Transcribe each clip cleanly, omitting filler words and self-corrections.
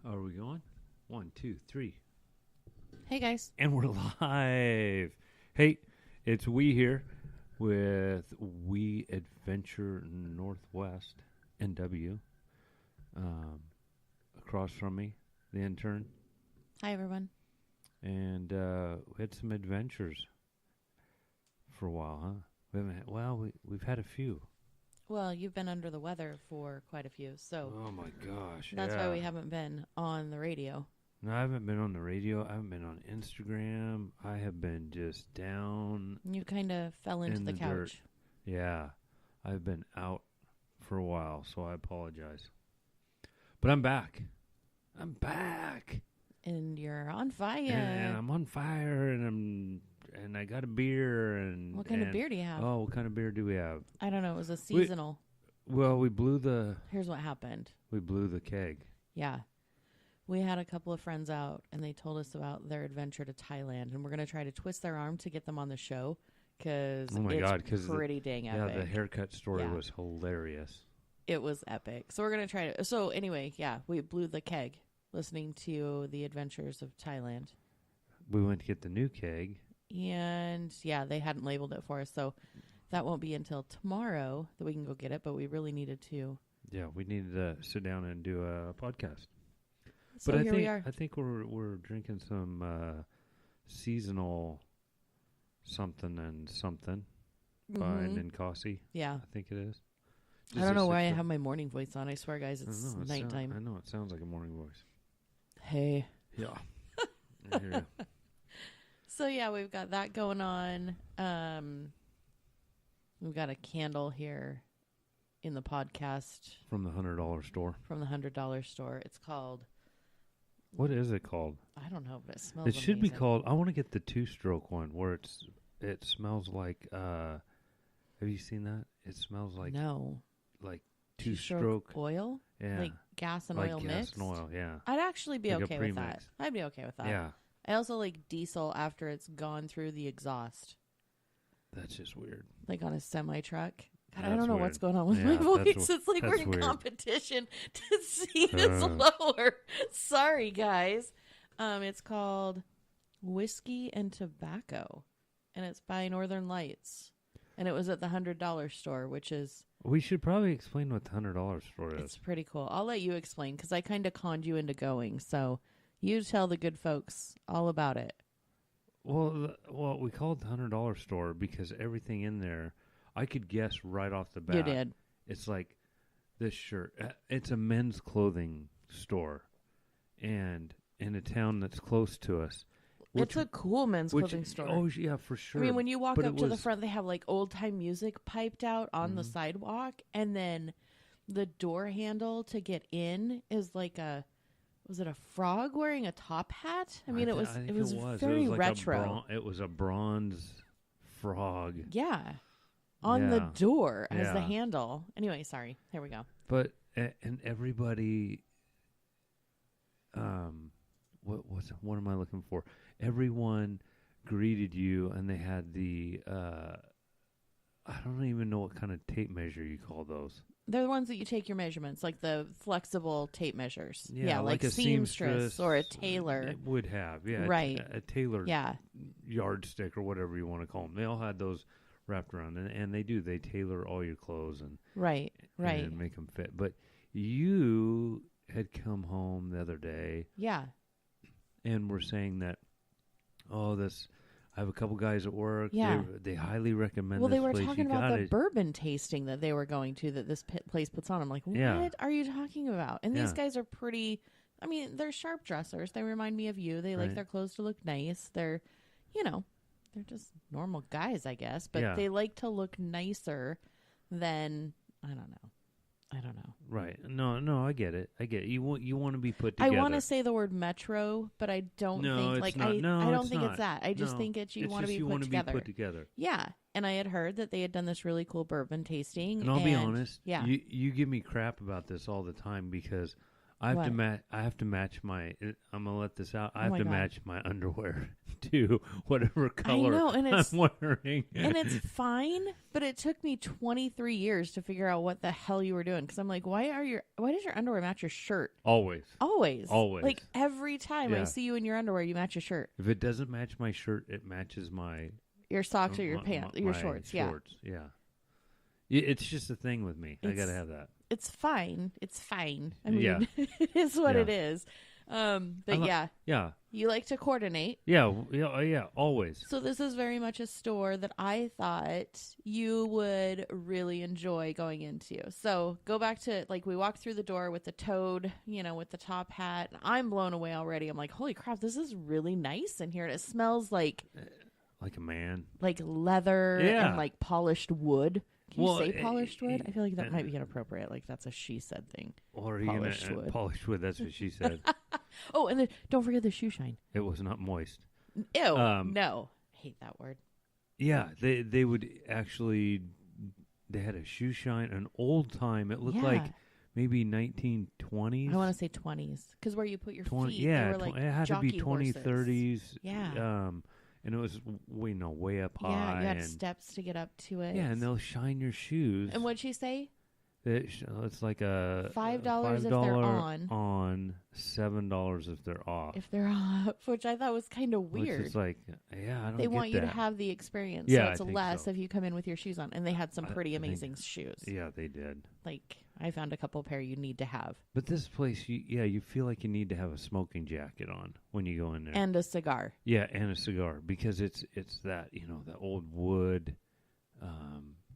Are we going? 1, 2, 3. Hey, guys. And we're live. Hey, it's We here with We Adventure Northwest, NW. Across from me, the intern. Hi, everyone. And we had some adventures for a while, huh? We haven't had, we've had a few. Well, you've been under the weather for quite a few, so Oh, my gosh. that's why we haven't been on the radio. No, I haven't been on the radio. I haven't been on Instagram. I have been just down. You kind of fell into in the couch. dirt. Yeah. I've been out for a while, so I apologize. But I'm back. I'm back. And you're on fire. And I'm on fire, and I got a beer. And What kind of beer do you have? Oh, what kind of beer do we have? I don't know. It was a seasonal. We blew the... Here's what happened. We blew the keg. Yeah. We had a couple of friends out, and they told us about their adventure to Thailand, and we're going to try to twist their arm to get them on the show, because it's pretty dang epic. Yeah, the haircut story was hilarious. It was epic. So we're going to try to... So anyway, yeah, we blew the keg listening to the adventures of Thailand. We went to get the new keg. And, yeah, they hadn't labeled it for us, so that won't be until tomorrow that we can go get it, but we really needed to. Yeah, we needed to sit down and do a podcast. So but here we are. I think we're drinking some seasonal something and something by Ninkasi. Yeah. I think it is. I don't know why I have my morning voice on. I swear, guys, it's nighttime. I know it sounds like a morning voice. Hey. Yeah. I hear you. So, yeah, we've got that going on. We've got a candle here in the podcast. From the $100 store. From the $100 store. It's called... What is it called? I don't know, but it smells It should amazing. be called... I want to get the 2-stroke one where it smells like... have you seen that? It smells like... No. Like 2-stroke... oil? Yeah. Like gas and like oil gas mixed? and oil, yeah. I'd actually be Like a okay with that. premix. I'd be okay with that. Yeah. I also like diesel after it's gone through the exhaust. That's just weird. Like on a semi-truck. God, That's I don't know weird. what's going on with Yeah, my voice. It's like we're that's in weird. competition to see who's lower. Sorry, guys. It's called Whiskey and Tobacco, and it's by Northern Lights. And it was at the $100 store, which is... We should probably explain what the $100 store is. It's pretty cool. I'll let you explain, because I kind of conned you into going. So you tell the good folks all about it. Well, we call it the $100 store because everything in there, I could guess right off the bat. You did. It's like this shirt. It's a men's clothing store, and in a town that's close to us. It's a cool men's clothing store. Oh, yeah, for sure. I mean, when you walk up to the front, they have like old-time music piped out on the sidewalk, and then the door handle to get in is like was it a frog wearing a top hat? I mean, it was very like retro. It was a bronze frog. Yeah. On the door as the handle. Anyway, sorry. Here we go. But, and everybody, what am I looking for? Everyone greeted you, and they had the, I don't even know what kind of tape measure you call those. They're the ones that you take your measurements, like the flexible tape measures. Yeah, like a seamstress or a tailor. It would have, yeah. Right. A tailor Yeah. yardstick or whatever you want to call them. They all had those wrapped around, and they do. They tailor all your clothes and and make them fit. But you had come home the other day. Yeah. And were saying that, I have a couple guys at work. Yeah. They highly recommend well, this they were place. talking about the bourbon tasting that they were going to that this place puts on. I'm like, what are you talking about? And these guys are pretty, I mean, they're sharp dressers. They remind me of you. They like their clothes to look nice. They're, they're just normal guys, I guess. But they like to look nicer than, I don't know. Right. No, I get it. You want to be put together. I want to say the word metro, but I don't think like I don't think it's that. I just think it's you want to be put together. Yeah. And I had heard that they had done this really cool bourbon tasting. And I'll be honest, you give me crap about this all the time because I have to match my. I'm gonna let this out. I have to match my underwear to whatever color I'm wearing. And it's fine, but it took me 23 years to figure out what the hell you were doing. Because I'm like, why does your underwear match your shirt? Always. Like every time I see you in your underwear, you match your shirt. If it doesn't match my shirt, it matches your socks or your pants, your shorts. Yeah. It's just a thing with me. I gotta have that. It's fine. I mean, it is what it is. But you like to coordinate. Yeah, always. So this is very much a store that I thought you would really enjoy going into. So go back to, like, we walked through the door with the toad, with the top hat. And I'm blown away already. I'm like, holy crap, this is really nice in here. And it smells like a man. Like leather and like polished wood. Can you say polished wood? I feel like that might be inappropriate. Like, that's a she said thing. Or polished wood. Polished wood, that's what she said. Oh, and then don't forget the shoe shine. It was not moist. Ew, no. I hate that word. Yeah, they would actually, they had a shoe shine, an old time. It looked like maybe 1920s. I want to say 20s. Because where you put your feet, yeah, they were like it had to be 20, horses. 30s. Yeah. And it was, way up high. Yeah, you had steps to get up to it. Yeah, and they'll shine your shoes. And what'd she say? It's like a $5 if they're on, $7 if they're off. If they're off, which I thought was kind of weird. Which is like, I don't They get want you that. to have the experience, Yeah, so it's less if you come in with your shoes on. And they had some pretty amazing shoes. Yeah, they did. Like, I found a couple pair you need to have. But this place, you feel like you need to have a smoking jacket on when you go in there. And a cigar. Yeah, and a cigar. Because it's that, the old wood,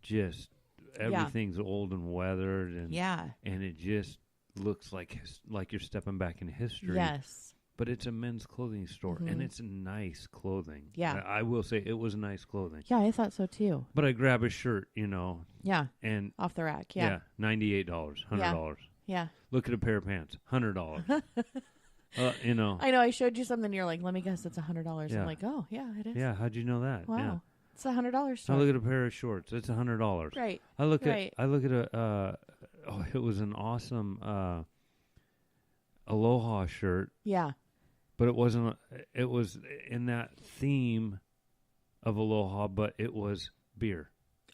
just everything's old and weathered. And it just looks like you're stepping back in history. Yes. But it's a men's clothing store, and it's nice clothing. Yeah. I will say it was nice clothing. Yeah, I thought so too. But I grab a shirt, Yeah. And off the rack, yeah. $98, $100. Yeah. Look at a pair of pants, $100. I know, I showed you something, you're like, let me guess, it's $100. Yeah. I'm like, oh, yeah, it is. Yeah, how'd you know that? Wow. Yeah. It's $100 store. I look at a pair of shorts, it's $100. Right. I look at it was an awesome Aloha shirt. Yeah. But it wasn't. It was in that theme of Aloha, but it was beer.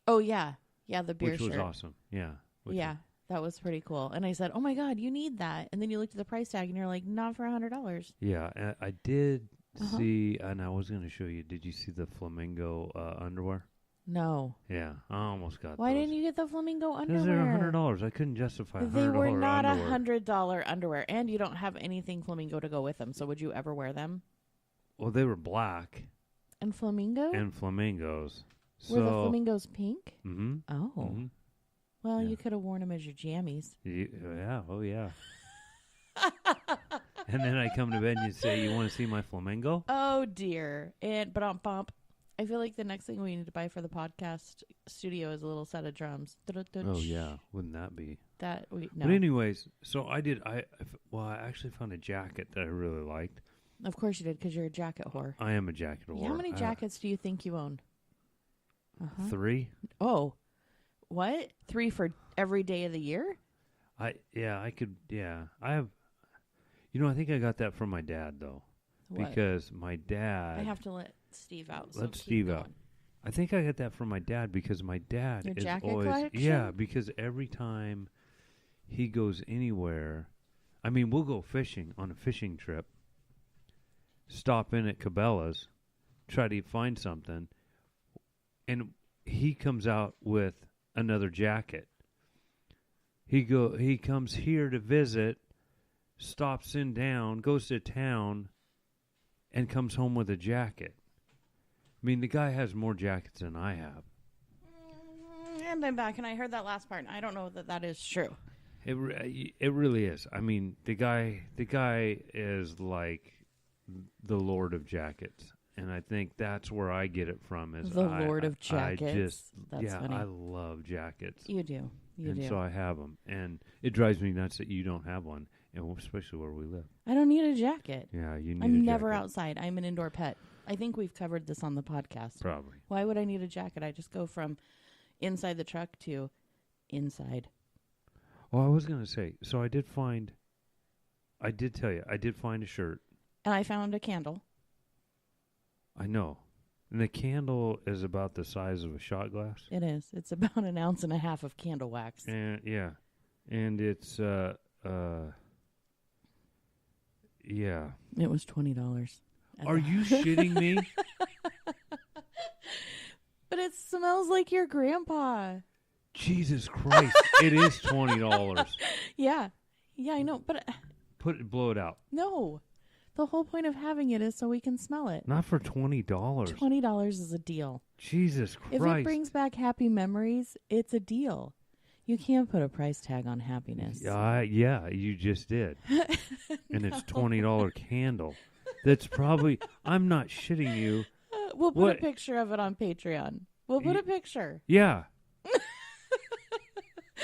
Oh yeah, the beer which shirt. was awesome. Yeah, that was pretty cool. And I said, "Oh my God, you need that!" And then you looked at the price tag, and you're like, "Not for $100." Yeah, I did see, and I was going to show you. Did you see the flamingo underwear? No. Yeah, I almost got. Why didn't you get the flamingo underwear? Because they're $100. I couldn't justify $100. They were not $100 underwear, and you don't have anything flamingo to go with them. So would you ever wear them? Well, they were black. And flamingo? And flamingos. Were the flamingos pink? Mm-hmm. Oh. Mm-hmm. Well, you could have worn them as your jammies. Yeah. Oh, yeah. And then I come to bed and you say, "You want to see my flamingo?" Oh dear! But I feel like the next thing we need to buy for the podcast studio is a little set of drums. Oh yeah, wouldn't that be? No. But anyways, so I did. I actually found a jacket that I really liked. Of course you did, because you're a jacket whore. I am a jacket whore. How many jackets do you think you own? 3. Oh, what? 3 for every day of the year? I have. I think I got that from my dad though, because my dad. I have to let Steve out. Let Steve out. I think I got that from my dad because my dad Your is jacket always collection? because every time he goes anywhere, I mean, we'll go fishing on a fishing trip, stop in at Cabela's, try to find something, and he comes out with another jacket. He comes here to visit, stops in town, goes to town, and comes home with a jacket. I mean, the guy has more jackets than I have. And I'm back, and I heard that last part, and I don't know that is true. It really is. I mean, the guy is like the Lord of jackets, and I think that's where I get it from. Is the Lord of jackets? That's funny. I love jackets. You do. So I have them, and it drives me nuts that you don't have one, and especially where we live. I don't need a jacket. Yeah, you need. I'm never outside. I'm an indoor pet. I think we've covered this on the podcast. Probably. Why would I need a jacket? I just go from inside the truck to inside. Well, I was going to say, so I did find I did tell you. I did find a shirt. And I found a candle. I know. And the candle is about the size of a shot glass. It is. It's about 1.5 ounces of candle wax. And yeah. And it's yeah. It was $20. Are you shitting me? But it smells like your grandpa. Jesus Christ. It is $20. Yeah. Yeah, I know. But blow it out. No. The whole point of having it is so we can smell it. Not for $20. $20 is a deal. Jesus Christ. If it brings back happy memories, it's a deal. You can't put a price tag on happiness. Yeah, you just did. And it's $20 candle. That's probably, I'm not shitting you. We'll put a picture of it on Patreon. We'll put a picture. Yeah.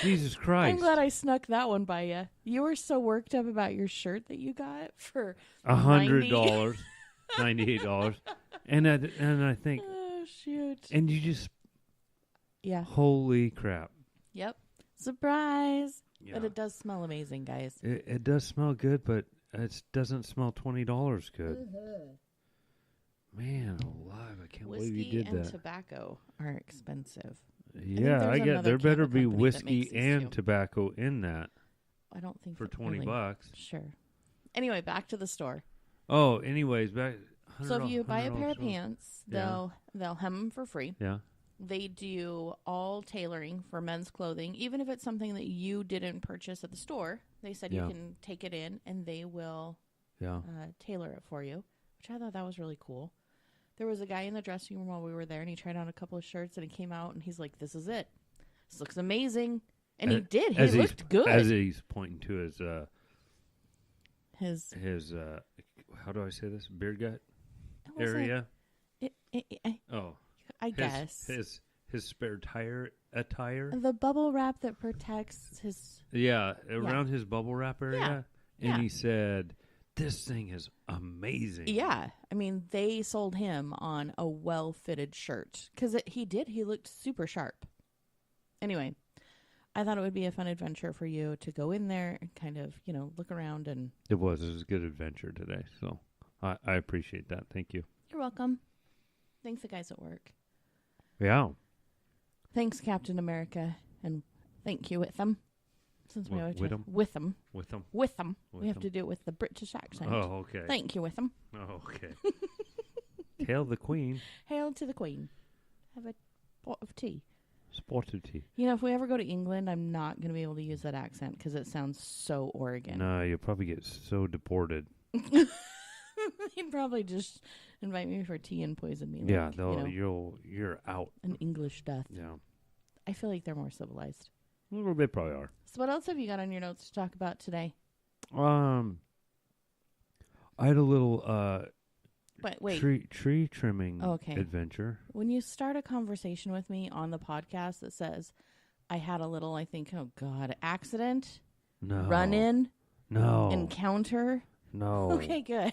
Jesus Christ. I'm glad I snuck that one by you. You were so worked up about your shirt that you got for $100, $98. And I think, oh, shoot. And you just, yeah. Holy crap. Yep. Surprise. Yeah. But it does smell amazing, guys. It does smell good, but it doesn't smell $20 good. Man alive, I can't believe you did that. Whiskey and tobacco are expensive. Yeah, I get there better be whiskey and tobacco in that. I don't think for $20. Sure. Anyway, back to the store. Oh, anyways, back. So if you buy a pair of pants, they'll hem them for free. Yeah. They do all tailoring for men's clothing, even if it's something that you didn't purchase at the store. They said you can take it in, and they will tailor it for you, which I thought that was really cool. There was a guy in the dressing room while we were there, and he tried on a couple of shirts, and he came out, and he's like, "This is it. This looks amazing." And he did. He looked good. As he's pointing to his how do I say this? Beard gut area? I guess. His spare attire. The bubble wrap that protects his... Yeah, around his bubble wrap area. Yeah. And he said, this thing is amazing. Yeah. I mean, they sold him on a well-fitted shirt. Because he looked super sharp. Anyway, I thought it would be a fun adventure for you to go in there and kind of, look around and... It was a good adventure today. So I appreciate that. Thank you. You're welcome. Thanks, the guys at work. Yeah. Thanks, Captain America, and thank you with them. Since we always with them, we have to do it with the British accent. Oh, okay. Thank you with them. Oh, okay. Hail the Queen. Hail to the Queen. Have a pot of tea. Spot of tea. If we ever go to England, I'm not going to be able to use that accent because it sounds so Oregon. No, you'll probably get so deported. They'd probably just invite me for tea and poison me. Yeah, you're out. An English death. Yeah. I feel like they're more civilized. Well, they probably are. So what else have you got on your notes to talk about today? I had a little but wait. tree trimming adventure. When you start a conversation with me on the podcast that says I had a little, accident, run-in, encounter. No. Okay, good.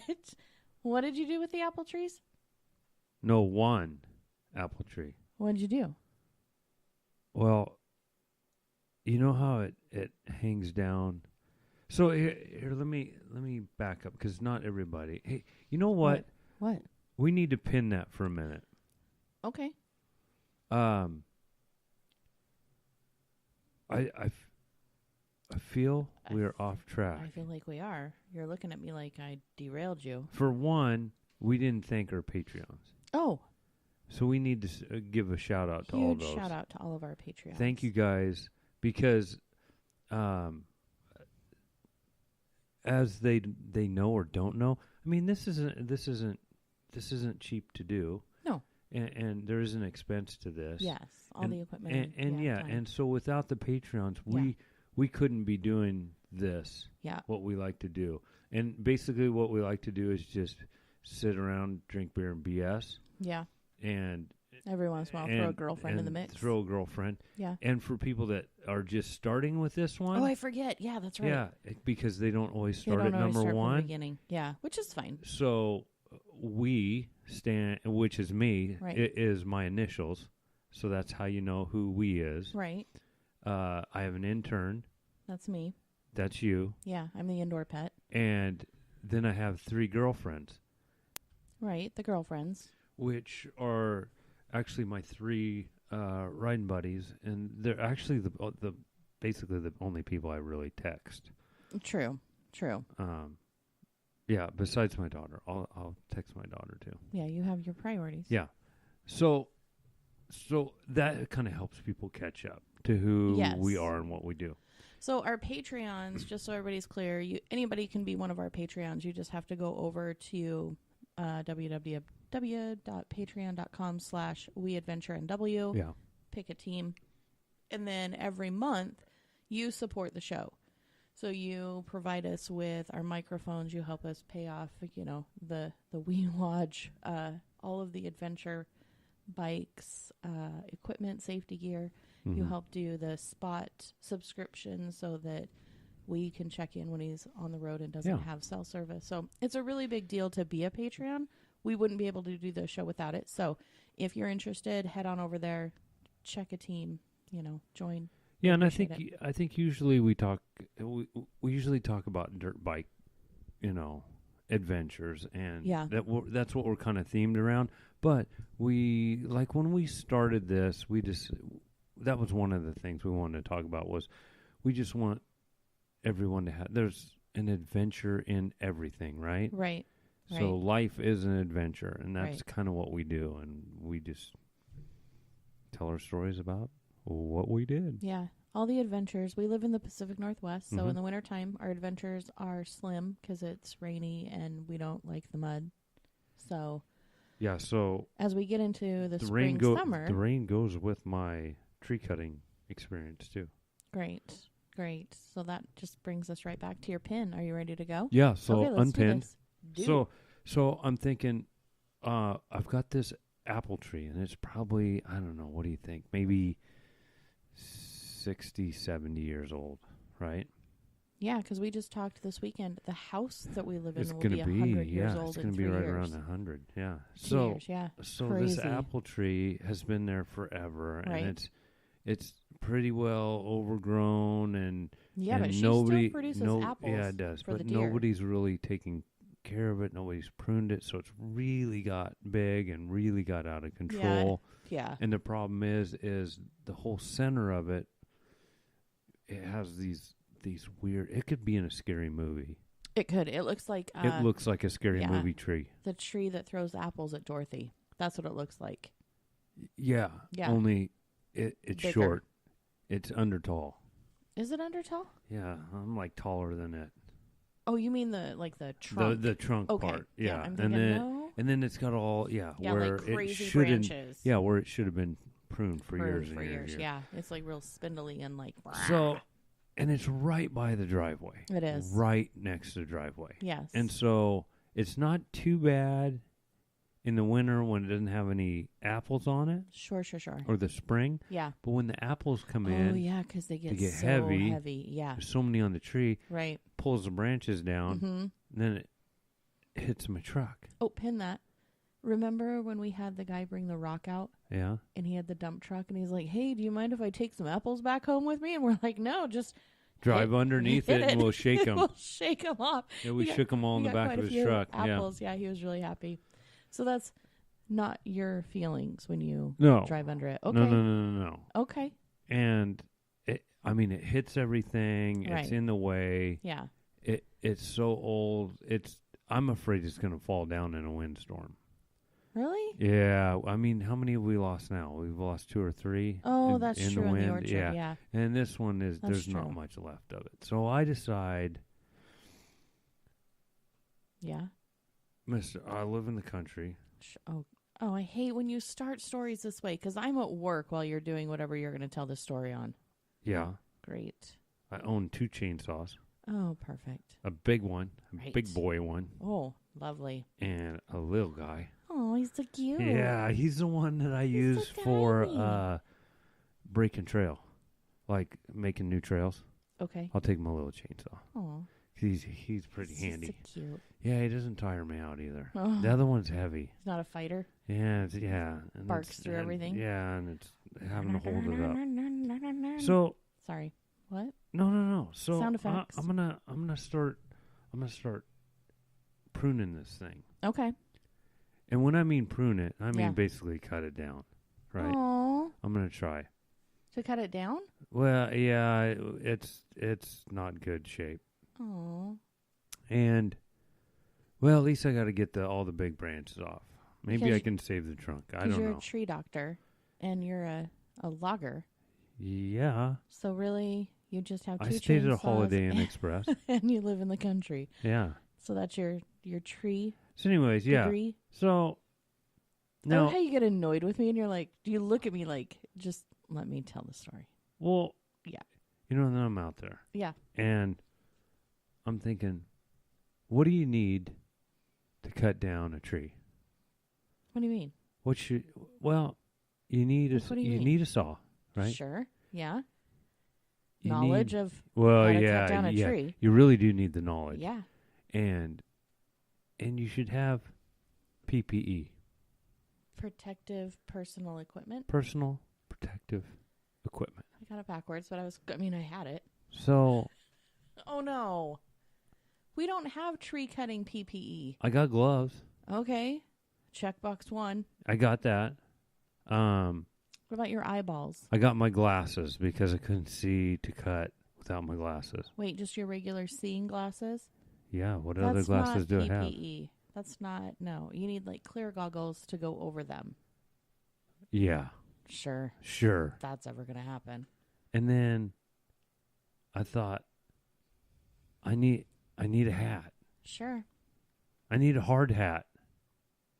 What did you do with the apple trees? No, one apple tree. What did you do? Well, you know how it hangs down. So here let me back up because not everybody. Hey, you know what? What? We need to pin that for a minute. Okay. I feel we are off track. I feel like we are. You're looking at me like I derailed you. For one, we didn't thank our Patreons. Oh. So we need to give a shout out to all those. Huge shout out to all of our Patreons. Thank you guys, because as they know or don't know, I mean this isn't cheap to do. No. And there is an expense to this. Yes, all the equipment. And so without the Patreons, we couldn't be doing this. Yeah. What we like to do. And basically what we like to do is just sit around, drink beer, and BS. Yeah. And every once in a while throw a girlfriend in the mix. Throw a girlfriend. Yeah. And for people that are just starting with this one. Oh, I forget. Yeah, that's right. Yeah, because they don't always start at number one. From the beginning. Yeah, which is fine. So we stand, which is me, it is my initials. So that's how you know who we is. Right. I have an intern. That's me. That's you. Yeah, I'm the indoor pet. And then I have 3 girlfriends. Right, the girlfriends. Which are actually my 3 riding buddies, and they're actually the basically the only people I really text. True. Yeah, besides my daughter. I'll text my daughter too. Yeah, you have your priorities. Yeah. So that kind of helps people catch up to who we are and what we do. So our Patreons, just so everybody's clear, anybody can be one of our Patreons. You just have to go over to www.patreon.com/weadventurenw. Yeah. Pick a team. And then every month, you support the show. So you provide us with our microphones. You help us pay off, the Wii Lodge, all of the adventure bikes, equipment, safety gear. You help do the spot subscription so that we can check in when he's on the road and doesn't have cell service. So it's a really big deal to be a Patreon. We wouldn't be able to do the show without it. So if you're interested, head on over there, check a team, join. Yeah, and I think usually we usually talk about dirt bike, adventures, and that's what we're kind of themed around. But when we started this, that was one of the things we wanted to talk about was we just want everyone to have, there's an adventure in everything, right? Right. So life is an adventure, and that's kind of what we do, and we just tell our stories about what we did. Yeah, all the adventures. We live in the Pacific Northwest, so in the wintertime, our adventures are slim because it's rainy and we don't like the mud. So, yeah, so as we get into the spring, summer. The rain goes with my tree cutting experience, too. Great. So that just brings us right back to your pin. Are you ready to go? Yeah, so okay, let's unpinned. Do this. So I'm thinking, I've got this apple tree, and it's probably, I don't know, what do you think? Maybe 60, 70 years old, right? Yeah, because we just talked this weekend. The house that we live in will be 100 years old. It's going to be right around 100. Yeah. 2 years, yeah. So Crazy. This apple tree has been there forever, right. And it's pretty well overgrown, and but she still produces apples. Yeah, it does. For but the deer. Nobody's really taking care of it. Nobody's pruned it, so it's really got big and really got out of control. Yeah. And the problem is the whole center of it. It has these weird. It could be in a scary movie. It could. It looks like. It looks like a scary movie tree. The tree that throws apples at Dorothy. That's what it looks like. Yeah. Only it's bigger. short. It's under tall. Is it under tall? Yeah, I'm like taller than it. Oh, you mean the trunk? The trunk part. Yeah. I'm thinking, and then it's got all where like crazy it branches. Yeah, where it should have been pruned for years. Yeah, it's like real spindly and like. So, and it's right by the driveway. It is right next to the driveway. Yes. And so it's not too bad in the winter when it doesn't have any apples on it. Sure. Or the spring. Yeah. But when the apples come in. Oh, yeah, because they get so heavy. Yeah. There's so many on the tree. Right. Pulls the branches down. And then it hits my truck. Oh, pin that. Remember when we had the guy bring the rock out? Yeah. And he had the dump truck, and he's like, hey, do you mind if I take some apples back home with me? And we're like, no, just drive underneath it and we'll shake them. We'll shake them off. Yeah, we shook them all in the back of his truck. Apples, yeah, he was really happy. So that's not your feelings when you drive under it. Okay. No. Okay. And it hits everything. Right. It's in the way. Yeah. It's so old. I'm afraid it's going to fall down in a windstorm. Really? Yeah. I mean, how many have we lost now? We've lost 2 or 3. Oh, that's in true. The wind. In the orchard, yeah. And this one there's not much left of it. So I decide. Yeah. Mister, I live in the country. Oh, I hate when you start stories this way because I'm at work while you're doing whatever you're going to tell the story on. Yeah. Great. I own 2 chainsaws. Oh, perfect. A big one, a big boy one. Oh, lovely. And a little guy. Oh, he's so cute. Yeah, he's the one that I use for breaking trail, like making new trails. Okay. I'll take my little chainsaw. Oh. He's pretty handy. So cute. Yeah, he doesn't tire me out either. Oh. The other one's heavy. He's not a fighter. Yeah, and barks through everything. Yeah, and it's having to hold it up. So sorry. What? No. So sound effects. I'm gonna start pruning this thing. Okay. And when I mean prune it, I mean basically cut it down. Right. Aww. I'm gonna try to cut it down. Well, yeah, it's not good shape. Aww. And well, at least I got to get all the big branches off. Maybe I can save the trunk. I don't know. You're a tree doctor, and you're a logger. Yeah. So really, you just have two I stayed at a chainsaws Holiday Inn Express. And you live in the country. Yeah. So that's your tree. So anyways, degree? Yeah. So now, how you get annoyed with me, and you're like, do you look at me like, just let me tell the story? Well, yeah. Then I'm out there. Yeah. And I'm thinking, what do you need to cut down a tree? What do you mean? You need need a saw, right? Sure. Yeah. Knowledge of how to cut down a tree. You really do need the knowledge. Yeah. And you should have PPE. Protective personal equipment. Personal protective equipment. I got it backwards, but I had it. So. Oh no. We don't have tree cutting PPE. I got gloves. Okay. Checkbox 1. I got that. What about your eyeballs? I got my glasses because I couldn't see to cut without my glasses. Wait, just your regular seeing glasses? Yeah, what other glasses do I have? PPE. That's not, no. You need like clear goggles to go over them. Yeah. Sure. Sure. That's ever going to happen. And then I thought, I need a hat. Sure. I need a hard hat.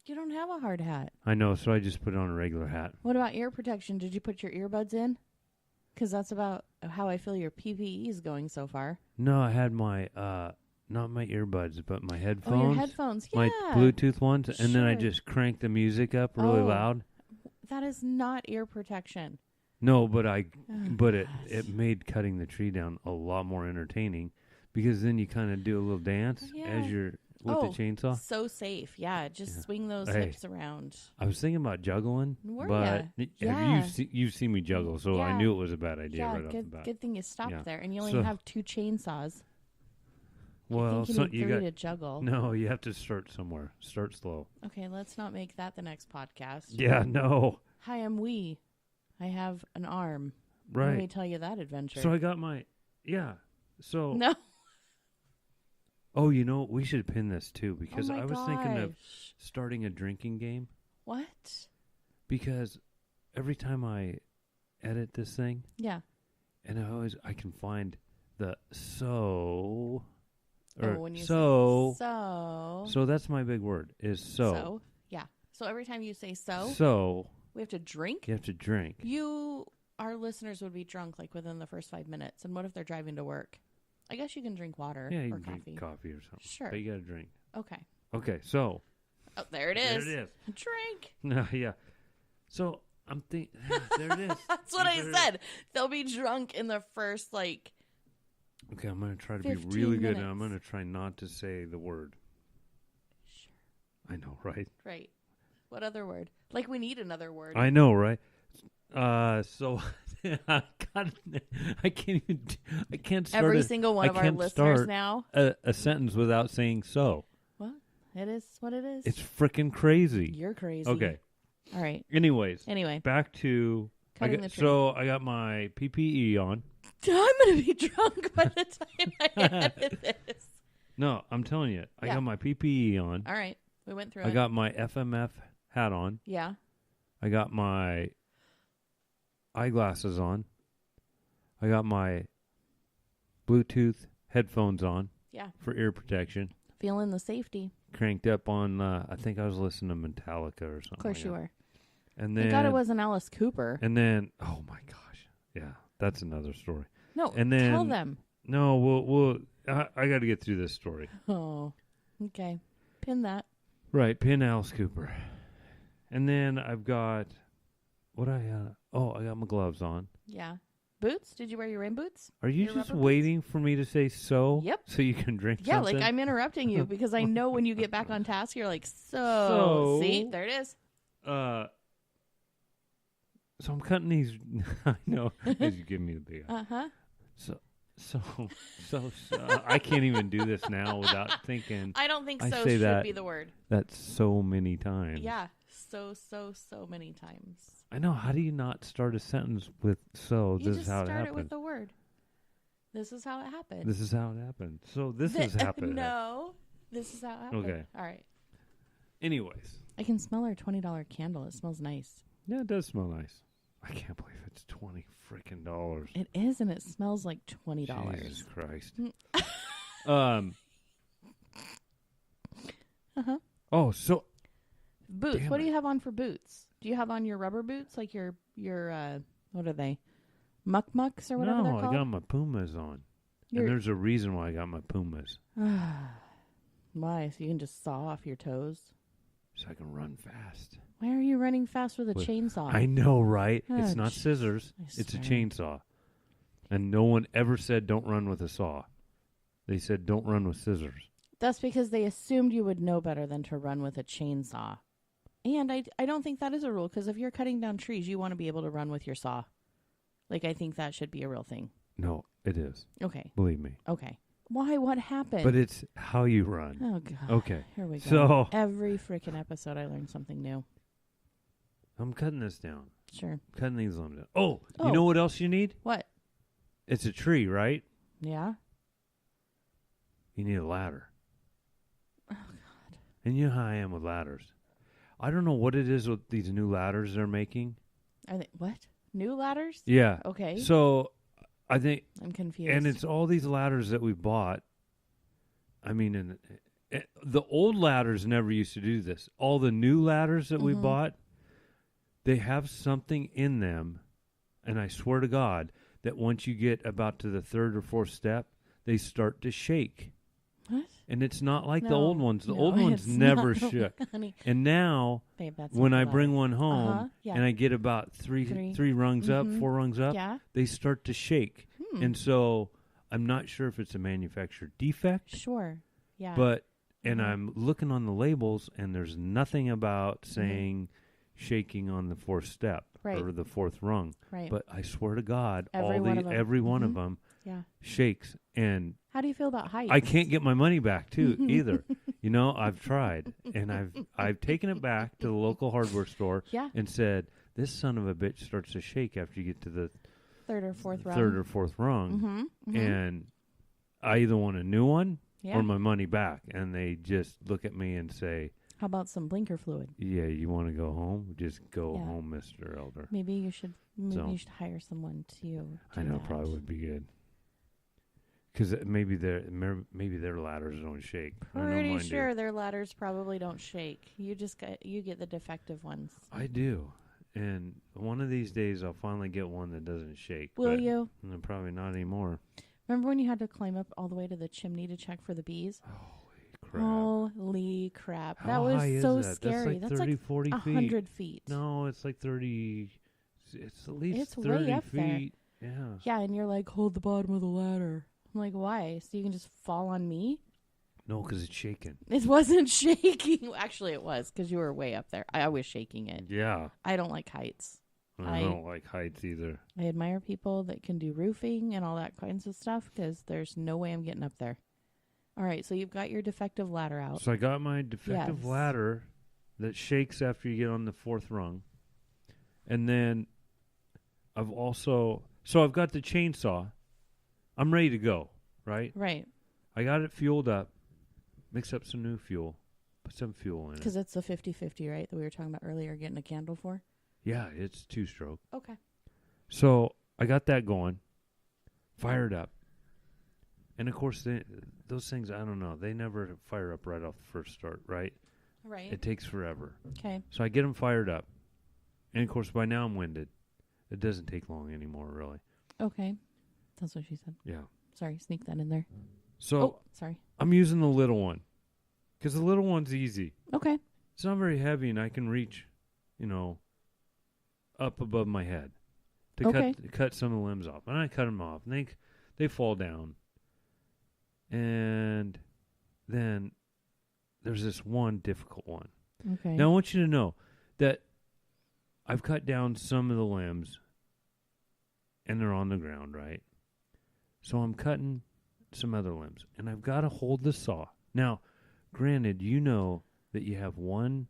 You don't have a hard hat. I know, so I just put on a regular hat. What about ear protection? Did you put your earbuds in? Because that's about how I feel your PPE is going so far. No, I had my, not my earbuds, but my headphones. Oh, your headphones, yeah. My Bluetooth ones, and then I just cranked the music up really loud. That is not ear protection. No, but it made cutting the tree down a lot more entertaining because then you kind of do a little dance as you're with the chainsaw. So safe. Yeah, just swing those hips around. I was thinking about juggling, you've seen me juggle, so I knew it was a bad idea right off the bat. Good thing you stopped there, and you only have 2 chainsaws. Well, I think you need 3 to juggle. No, you have to start somewhere. Start slow. Okay, let's not make that the next podcast. Yeah, no. Hi, I'm Wee. I have an arm. Right. Let me tell you that adventure. So I got my, so. No. Oh, we should pin this too because I was thinking of starting a drinking game. What? Because every time I edit this thing. Yeah. And I can find the so. When you say so that's my big word is so. So, yeah. So every time you say so we have to drink? You have to drink. Our listeners would be drunk like within the first 5 minutes. And what if they're driving to work? I guess you can drink water you or can coffee. Drink coffee or something. Sure. But you got to drink. Okay, so. Oh, there it is. There it is. Drink. No, yeah. So I'm thinking, there it is. That's what I said. They'll be drunk in the first, Okay, I'm going to try to be really good, and I'm going to try not to say the word. Sure. I know, right? Right. What other word? We need another word. I know, right? So I can't start every single one of our listeners now a sentence without saying so. Well, it is what it is. It's freaking crazy. You're crazy. Okay. All right. Anyway, back to cutting the tree. So I got my PPE on. I'm going to be drunk by the time I edit this. No, I'm telling you, I got my PPE on. All right. We went through I got my FMF hat on. Yeah. I got my eyeglasses on. I got my Bluetooth headphones on. Yeah. For ear protection. Feeling the safety. Cranked up on, I think I was listening to Metallica or something. Of course you were. And then, I thought it was an Alice Cooper. And then, oh my gosh. Yeah, that's another story. No, and then, tell them. No, I got to get through this story. Oh, okay. Pin that. Right, pin Alice Cooper. And then I've got, I got my gloves on. Yeah. Boots? Did you wear your rain boots? Are you just waiting for me to say so? Yep. So you can drink something? Yeah, I'm interrupting you because I know when you get back on task, you're like, so. See, there it is. So I'm cutting these. I know. As you give me the big eye. Uh-huh. So, I can't even do this now without thinking. I don't think so should be the word. That's so many times. Yeah, so many times. I know. How do you not start a sentence with so? You this is how it happened. You just start it with the word. This is how it happened. This is how it happened. So this has happened. No, this is how it happened. Okay. All right. Anyways. I can smell our $20 candle. It smells nice. Yeah, it does smell nice. I can't believe it's $20 freaking dollars. It is, and it smells like $20. Jesus Christ. Oh, so boots. What do you have on for boots? Do you have on your rubber boots, like your what are they? Mucks or whatever they're called? No, I got my Pumas on. And there's a reason why I got my Pumas. Why? So you can just saw off your toes? So I can run fast. Why are you running fast with a chainsaw? I know, right? It's not scissors. It's a chainsaw. And no one ever said don't run with a saw. They said don't run with scissors. That's because they assumed you would know better than to run with a chainsaw. And I don't think that is a rule, because if you're cutting down trees, you want to be able to run with your saw. Like, I think that should be a real thing. No, it is. Okay. Believe me. Okay. Why? What happened? But it's how you run. Oh, God. Okay. Here we go. So every freaking episode, I learn something new. I'm cutting this down. Sure. I'm cutting these limbs down. Oh, you know what else you need? What? It's a tree, right? Yeah. You need a ladder. Oh, God. And you know how I am with ladders. I don't know what it is with these new ladders they're making. Are they what? New ladders? Yeah. Okay. So I think I'm confused. And it's all these ladders that we bought. I mean, the old ladders never used to do this. All the new ladders that we bought, they have something in them, and I swear to God that once you get about to the third or fourth step, they start to shake. What? And it's not like the old ones. The old ones never shook. Honey. And now, babe, when I bring one home and I get about three rungs up, 4 rungs up, they start to shake. And so I'm not sure if it's a manufacturer defect. Sure. Yeah. But, and I'm looking on the labels, and there's nothing about saying shaking on the 4th step or the 4th rung. Right. But I swear to God, every one of them shakes. And how do you feel about heights? I can't get my money back too either. You know, I've tried, and I've taken it back to the local hardware store and said, this son of a bitch starts to shake after you get to the third or fourth rung. And I either want a new one or my money back. And they just look at me and say, how about some blinker fluid? Yeah, you want to go home? Just go home, Mr. Elder. Maybe you should hire someone to I know, probably would be good. Because maybe their ladders don't shake. Pretty sure their ladders probably don't shake. You get the defective ones. I do, and one of these days I'll finally get one that doesn't shake. Will you? Probably not anymore. Remember when you had to climb up all the way to the chimney to check for the bees? Holy crap! How that was so that? scary. That's like 30, 40 feet. 100 feet. No, it's like 30. It's at least it's 30 way up feet. There. Yeah. Yeah, and you're like, hold the bottom of the ladder. I'm like, why? So you can just fall on me? No, because it's shaking. It wasn't shaking. Actually, it was, because you were way up there. I was shaking it. Yeah. I don't like heights. I don't like heights either. I admire people that can do roofing and all that kinds of stuff, because there's no way I'm getting up there. All right, so you've got your defective ladder out. So I got my defective ladder that shakes after you get on the 4th rung. And then I've got the chainsaw. I'm ready to go, right? Right. I got it fueled up. Mix up some new fuel. Put some fuel in it. Because it's the 50-50, right, that we were talking about earlier, getting a candle for? Yeah, it's 2-stroke. Okay. So I got that going. Fired up. And, of course, those things, I don't know. They never fire up right off the first start, right? Right. It takes forever. Okay. So I get them fired up. And, of course, by now I'm winded. It doesn't take long anymore, really. Okay. That's what she said. Yeah. Sorry, sneak that in there. So sorry. I'm using the little one. Because the little one's easy. Okay. It's not very heavy, and I can reach, up above my head to cut some of the limbs off. And I cut them off, and they fall down. And then there's this one difficult one. Okay. Now, I want you to know that I've cut down some of the limbs, and they're on the ground, right? So I'm cutting some other limbs, and I've got to hold the saw. Now, granted, you know that you have one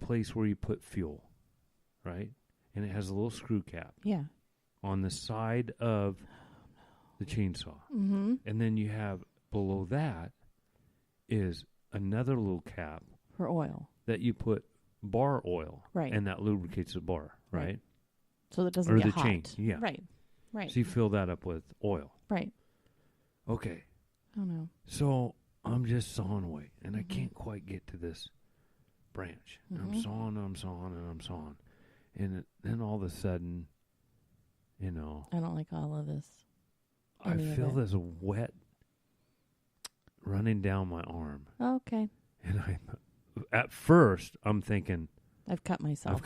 place where you put fuel, right? And it has a little screw cap. Yeah. On the side of the chainsaw. Mm-hmm. And then you have below that is another little cap. For oil. That you put bar oil. Right. And that lubricates the bar, right? So it doesn't get hot. Or the chain, yeah. Right. Right. So you fill that up with oil. Right. Okay. Oh, no. So I'm just sawing away, and I can't quite get to this branch. And I'm sawing, and I'm sawing. And then all of a sudden, you know. I don't like all of this. I feel this wet running down my arm. Okay. And at first, I'm thinking, I've cut myself.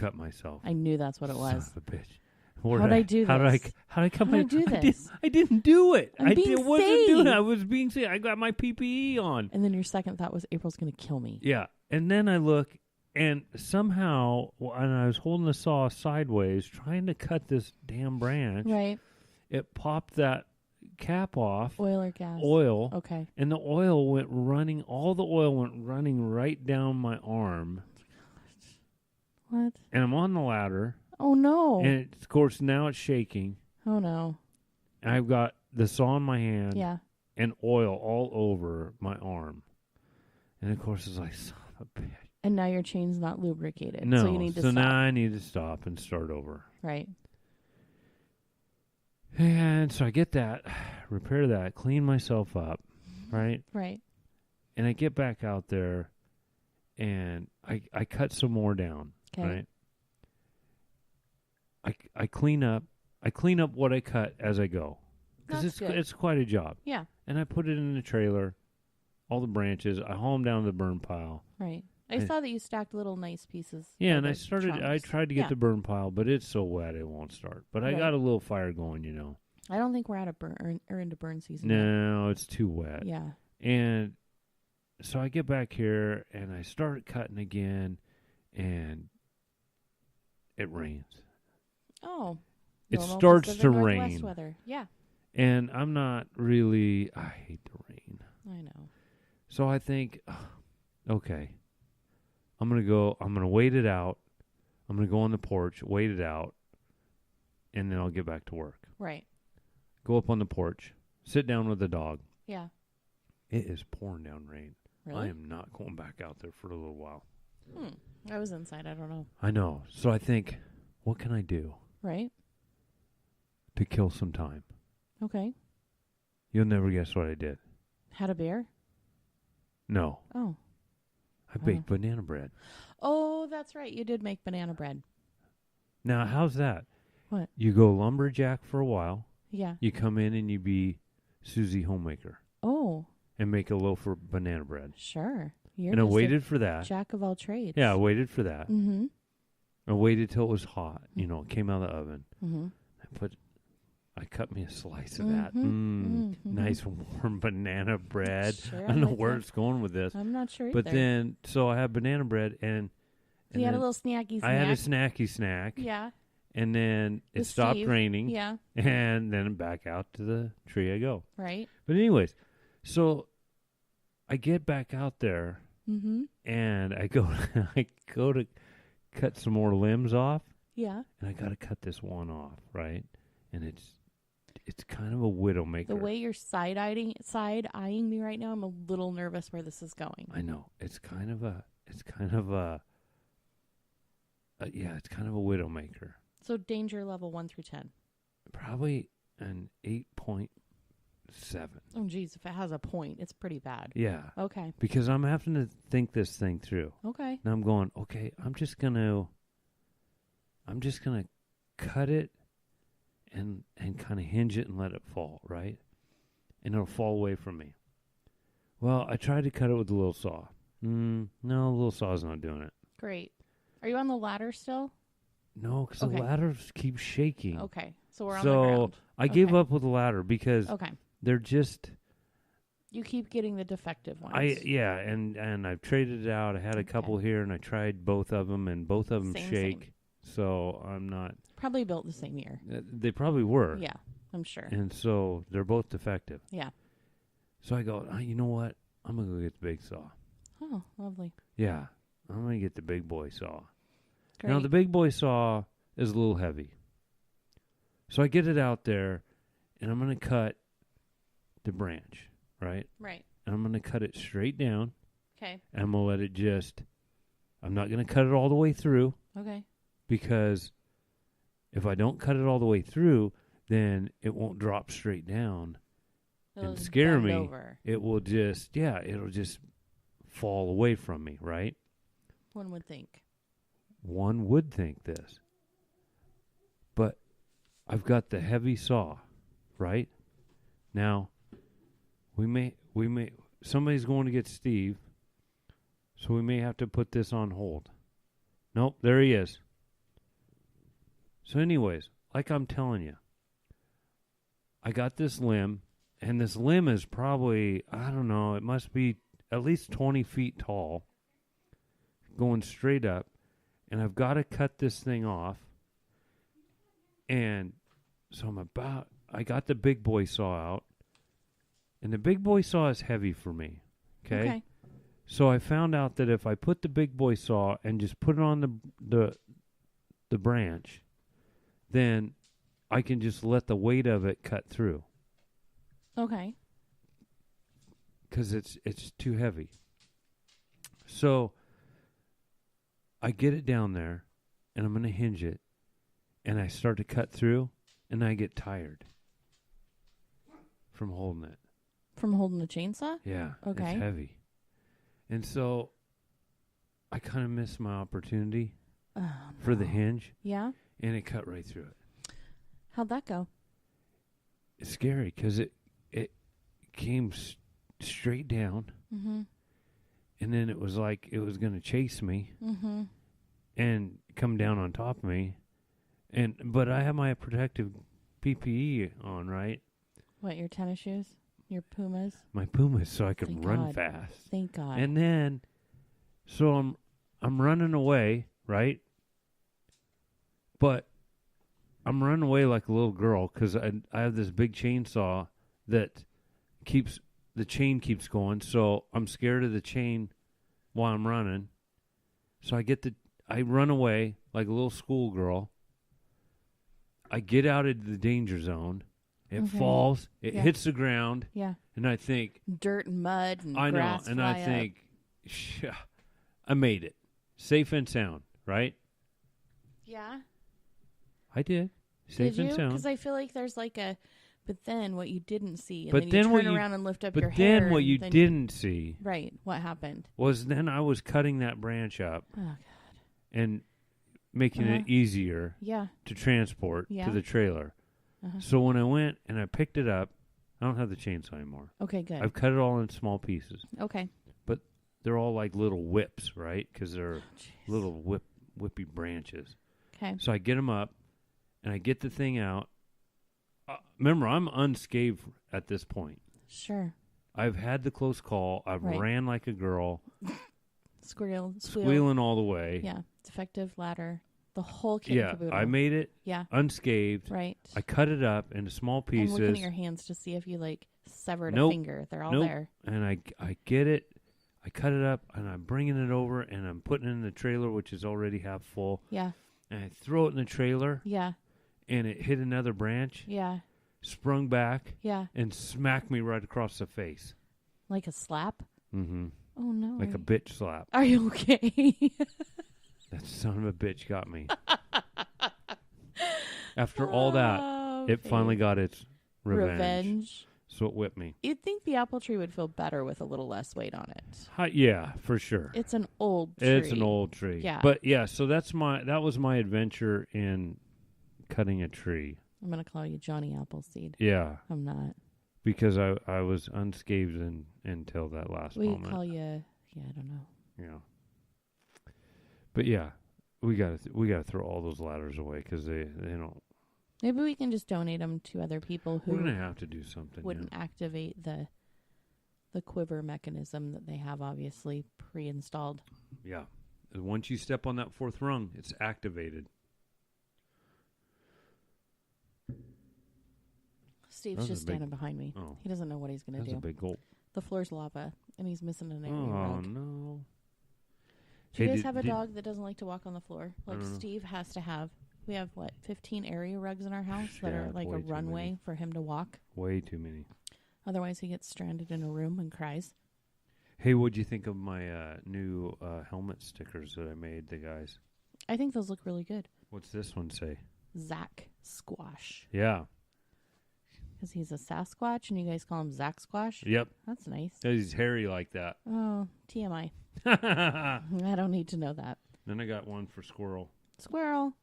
I knew that's what it was. Son of a bitch. How'd I do this? How did I cut How'd I do this? I didn't do it. I wasn't doing it. I was being safe. I got my PPE on. And then your second thought was, April's going to kill me. Yeah. And then I look, and somehow, and I was holding the saw sideways, trying to cut this damn branch. Right. It popped that cap off. Oil or gas? Oil. Okay. And the oil went running, all the oil went running right down my arm. What? And I'm on the ladder. Oh, no. And, of course, now it's shaking. Oh, no. I've got the saw in my hand. Yeah. And oil all over my arm. And, of course, it's like, son of a bitch. And now your chain's not lubricated. No. So you need to stop. Now I need to stop and start over. Right. And so I get that, repair that, clean myself up, right? Right. And I get back out there, and I cut some more down, right? I clean up what I cut as I go, because it's quite a job. Yeah. And I put it in the trailer, all the branches. I haul them down to the burn pile. Right. I saw that you stacked little nice pieces. Yeah, and I tried to get the burn pile, but it's so wet it won't start. But I got a little fire going, you know. I don't think we're out of burn or into burn season. No, it's too wet. Yeah. And so I get back here and I start cutting again, and it rains. Oh. It starts to rain. Weather. Yeah. And I'm not really, I hate the rain. I know. So I think, okay, I'm going to wait it out. I'm going to go on the porch, wait it out, and then I'll get back to work. Right. Go up on the porch, sit down with the dog. Yeah. It is pouring down rain. Really? I am not going back out there for a little while. I was inside. I don't know. I know. So I think, what can I do? Right. To kill some time. Okay. You'll never guess what I did. Had a beer? No. Oh. I baked banana bread. Oh, that's right. You did make banana bread. Now, how's that? What? You go lumberjack for a while. Yeah. You come in and you be Susie Homemaker. Oh. And make a loaf of banana bread. Sure. And I waited for that. Jack of all trades. Yeah, I waited for that. Mm-hmm. I waited till it was hot. You know, it came out of the oven. Mm-hmm. I cut me a slice of that. Nice warm banana bread. Sure, I don't know where it's going with this. I'm not sure But then, so I have banana bread and you had a little snacky snack. I had a snacky snack. Yeah. And then it stopped raining. Yeah. And then back out to the tree I go. Right. But anyways, so I get back out there and I go to cut some more limbs off. Yeah. And I got to cut this one off, right? And it's kind of a widowmaker. The way you're side-eyeing me right now, I'm a little nervous where this is going. I know. It's kind of a widowmaker. So danger level 1 through 10. Probably an 8.7. Oh, geez. If it has a point, it's pretty bad. Yeah. Okay. Because I'm having to think this thing through. Okay. And I'm going, okay, I'm just going to cut it and kind of hinge it and let it fall, right? And it'll fall away from me. Well, I tried to cut it with the little saw. No, the little saw's not doing it. Great. Are you on the ladder still? No, because the ladder keeps shaking. Okay. So we're on the ground. So I gave up with the ladder because they're just... You keep getting the defective ones. And I've traded it out. I had a couple here, and I tried both of them, and both of them shake. Same. So I'm not... Probably built the same year. They probably were. Yeah. I'm sure. And so they're both defective. Yeah. So I go, you know what? I'm going to go get the big saw. Oh, lovely. Yeah. I'm going to get the big boy saw. Great. Now, the big boy saw is a little heavy. So I get it out there, and I'm going to cut the branch, right? Right. And I'm going to cut it straight down. Okay. And I'm going to let it just, I'm not going to cut it all the way through. Okay. Because if I don't cut it all the way through, then it won't drop straight down and scare me. Over. It will just, it'll just fall away from me, right? One would think. One would think this. But I've got the heavy saw, right? Now, somebody's going to get Steve, so we may have to put this on hold. Nope, there he is. So anyways, like I'm telling you, I got this limb, and this limb is probably, I don't know, it must be at least 20 feet tall, going straight up, and I've got to cut this thing off, and so I got the big boy saw out, and the big boy saw is heavy for me, okay? So I found out that if I put the big boy saw and just put it on the branch, then I can just let the weight of it cut through. Okay. Because it's too heavy. So I get it down there, and I'm going to hinge it, and I start to cut through, and I get tired from holding it. From holding the chainsaw? Yeah. Okay. It's heavy. And so I kind of missed my opportunity for the hinge. Yeah. And it cut right through it. How'd that go? It's scary because it came straight down. Mm-hmm. And then it was like it was going to chase me and come down on top of me. But I have my protective PPE on, right? What, your tennis shoes? Your Pumas? My Pumas, so I can Thank run God. fast. Thank God. And then, so I'm running away, right? But I'm running away like a little girl because I have this big chainsaw that the chain keeps going. So I'm scared of the chain while I'm running. So I run away like a little schoolgirl. I get out of the danger zone. It falls. It hits the ground. Yeah. And I think dirt and mud and I grass know. And fly I think, I made it. Safe and sound, right? Yeah. I did. Safe and sound. Because I feel like there's like but then what you didn't see, and but then you turn around and lift up your hair. hair. But then what you didn't see. Right. What happened? Was then I was cutting that branch up. Oh, God. And making it easier to transport to the trailer. So when I went and I picked it up, I don't have the chainsaw anymore. Okay, good. I've cut it all in small pieces. Okay. But they're all like little whips, right? Because they're little whippy branches. Okay. So I get them up, and I get the thing out. Remember, I'm unscathed at this point. Sure. I've had the close call. I've ran like a girl. Squealing all the way. Yeah. Defective ladder. The whole kit and caboodle. I made it unscathed. Right. I cut it up into small pieces. And looking at your hands to see if you severed a finger. They're all there. And I get it. I cut it up and I'm bringing it over and I'm putting it in the trailer, which is already half full. Yeah. And I throw it in the trailer. Yeah. And it hit another branch. Yeah. Sprung back. Yeah. And smacked me right across the face. Like a slap? Mm-hmm. Oh, no. Like a bitch slap. Are you okay? That son of a bitch got me. After all that, it finally got its revenge. So it whipped me. You'd think the apple tree would feel better with a little less weight on it. Yeah, for sure. It's an old tree. It's an old tree. Yeah. But yeah, so that was my adventure in cutting a tree. I'm going to call you Johnny Appleseed. Yeah. I'm not. Because I was unscathed until that last moment. We call you, I don't know. Yeah. But yeah, we gotta throw all those ladders away because they don't. Maybe we can just donate them to other people who we're gonna have to do something. Wouldn't activate the quiver mechanism that they have obviously pre-installed. Yeah, once you step on that fourth rung, it's activated. Steve's just standing behind me. Oh. He doesn't know what he's going to do. That's a big gulp. The floor's lava, and he's missing an area rug. Oh, no. Do you guys have a dog that doesn't like to walk on the floor? Like Steve has to have. We have, 15 area rugs in our house that are like a runway for him to walk? Way too many. Otherwise, he gets stranded in a room and cries. Hey, what'd you think of my new helmet stickers that I made, the guys? I think those look really good. What's this one say? Zach Squash. Yeah. Because he's a Sasquatch, and you guys call him Zach Squash? Yep. That's nice. He's hairy like that. Oh, TMI. I don't need to know that. Then I got one for Squirrel. Squirrel.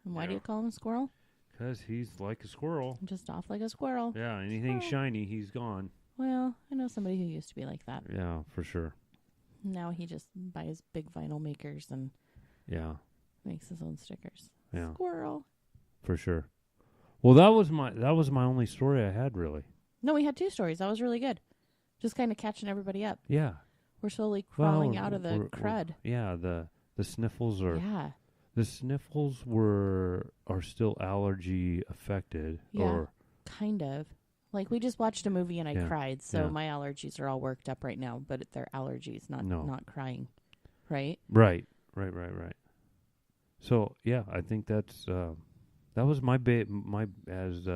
And why do you call him a squirrel? Because he's like a squirrel. Just off like a squirrel. Yeah, anything shiny, he's gone. Well, I know somebody who used to be like that. Yeah, for sure. Now he just buys big vinyl makers and makes his own stickers. Yeah. Squirrel. For sure. Well, that was my only story I had, really. No, we had 2 stories. That was really good. Just kind of catching everybody up. Yeah. We're slowly crawling out of the crud. The sniffles are... Yeah. The sniffles are still allergy affected. Yeah, or kind of. Like, we just watched a movie and I cried, so my allergies are all worked up right now, but they're allergies, not crying. Right? Right. So, yeah, I think that's... that was my as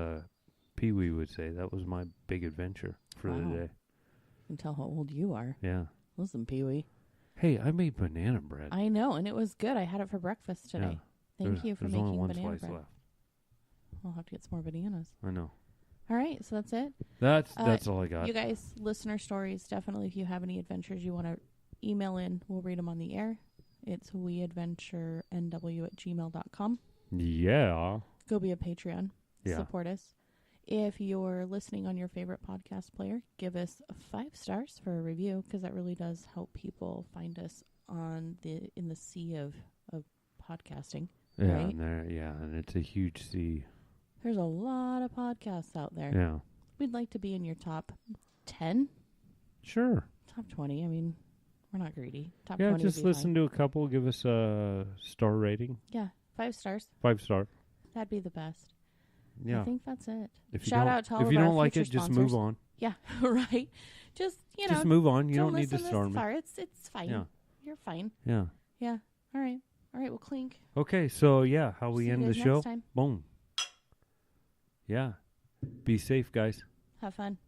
Pee Wee would say, that was my big adventure for the day. You can tell how old you are. Yeah. Listen, Pee Wee. Hey, I made banana bread. I know, and it was good. I had it for breakfast today. Yeah. Thank you for making only one banana slice bread. left. I'll have to get some more bananas. I know. All right, so that's it. That's all I got. You guys, listener stories, definitely if you have any adventures you want to email in, we'll read them on the air. It's weadventurenw@gmail.com. Yeah. Go be a Patreon. Yeah. Support us. If you're listening on your favorite podcast player, give us 5 stars for a review, because that really does help people find us in the sea of podcasting. Yeah, right? And it's a huge sea. There's a lot of podcasts out there. Yeah. We'd like to be in your top 10. Sure. Top 20. I mean, we're not greedy. Top 20. Yeah, just listen to a couple. Give us a star rating. Yeah, 5 stars. 5 star. That'd be the best. Yeah. I think that's it. Shout out to all of our future sponsors. If you don't like it, just move on. Yeah, right. Just move on. You don't need to storm me. It's fine. Yeah. You're fine. Yeah. Yeah. All right. We'll clink. Okay, so how we end the show. Time. Boom. Yeah. Be safe, guys. Have fun.